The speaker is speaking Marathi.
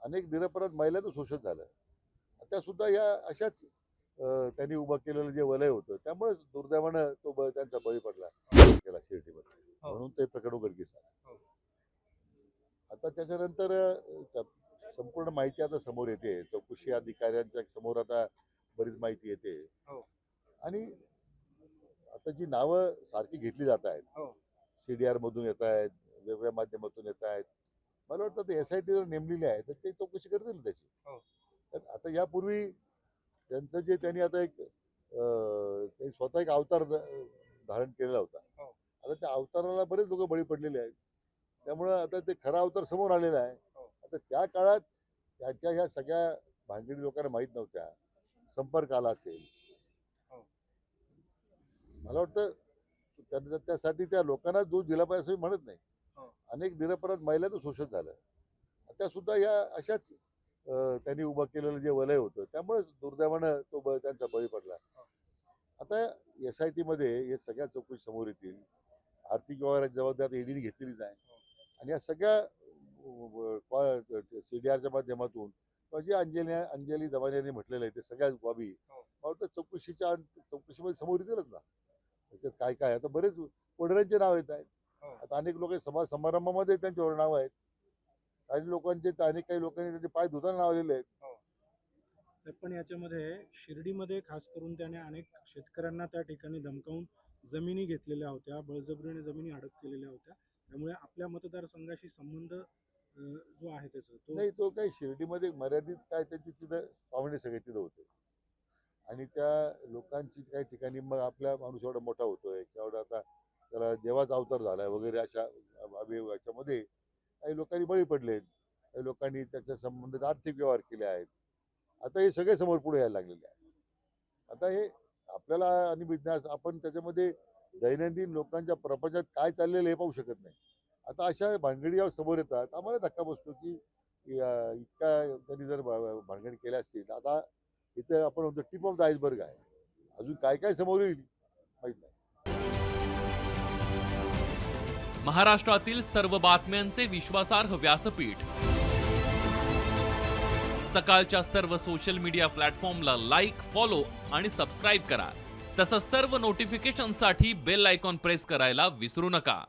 अनेक निरपराध महिलांचं शोषण झालं. त्या सुद्धा या अशाच त्यांनी उभं केलेलं जे वलय होतं त्यामुळेच दुर्दैवानं त्यांचा बळी पडला केला शिर्डीमध्ये. म्हणून ते प्रकरण उघडकीस आलं. आता त्याच्यानंतर संपूर्ण माहिती आता समोर येते. चौकशी अधिकाऱ्यांच्या समोर आता बरीच माहिती येते. आणि आता जी नावं सारखी घेतली जात आहेत, CDR मधून येत आहेत, वेगवेगळ्या माध्यमातून येत आहेत. मला वाटतं ते SIT जर नेमलेली आहे तर ते चौकशी करतील त्याची. तर आता यापूर्वी त्यांचं जे त्यांनी आता एक त्यांनी स्वतः एक अवतार धारण केलेला होता. आता त्या अवताराला बरेच लोक बळी पडलेले आहेत. त्यामुळं आता ते खरा अवतार समोर आलेला आहे. आता त्या काळात त्याच्या ह्या सगळ्या भानगडी लोकांना माहीत नव्हत्या. संपर्क आला असेल. मला वाटतं त्यासाठी त्या लोकांना दोष दिला पाहिजे असं मी म्हणत नाही. अनेक निरपराध महिलांचं शोषण झालं. त्या सुद्धा या अशाच त्यांनी उभं केलेलं जे वलय होतं त्यामुळेच दुर्दैवानं त्यांचा बळी पडला. आता SIT मध्ये हे सगळ्या चौकशी समोर येतील. आर्थिक व्यवहाराची जबाबदारी EDने घेतलेलीच आहे. आणि या सगळ्या CDRच्या माध्यमातून जे अंजली दवाने यांनी म्हटलेलं आहे ते सगळ्या बाबी मला वाटतं चौकशीमध्ये समोर येतीलच ना. त्याच्यात काय काय आता बरेच वडिलांचे नाव येत आहेत. आता अनेक लोक समारंभामध्ये त्यांच्यावर नाव आहेत. काही लोकांचे काही लोकांनी त्यांचे पाय धुताना नावलेले आहेत. पण याच्यामध्ये शिर्डीमध्ये खास करून त्याने अनेक शेतकऱ्यांना त्या ठिकाणी धमकावून जमिनी घेतलेल्या होत्या, बळजबरीने जमिनी हडप केलेल्या होत्या. त्यामुळे आपल्या मतदारसंघाशी संबंध जो आहे त्याचा नाही, तो काही शिर्डीमध्ये मर्यादित काय त्यांची तिथं पाहुणे सगळे तिथं होते. आणि त्या लोकांची काही ठिकाणी मग आपला माणूस एवढा मोठा होतोय एवढा आता त्याला देवाचा अवतार झालाय वगैरे अशा याच्यामध्ये काही लोकांनी बळी पडलेत. काही लोकांनी त्याच्या संबंधित आर्थिक व्यवहार केले आहेत. आता हे सगळे समोर पुढे यायला लागलेले आहे. आता हे आपल्याला आणि विज्ञान आपण त्याच्यामध्ये दैनंदिन लोकांच्या प्रपंचात काय चाललेलं हे पाहू शकत नाही. आता अशा भानगडी समोर येतात आम्हाला धक्का बसतो की इतका त्यांनी जर भानगडी केल्या असतील. आता इथं आपण म्हणतो टिप ऑफ द आईसबर्ग आहे. अजून काय काय समोर येईल माहित नाही. महाराष्ट्रातील सर्व बातम्यांचे विश्वासार्ह व्यासपीठ सकाळच्या सर्व सोशल मीडिया प्लॅटफॉर्मला लाईक, फॉलो आणि सबस्क्राईब करा. तसंच सर्व नोटिफिकेशनसाठी बेल आयकॉन प्रेस करायला विसरू नका.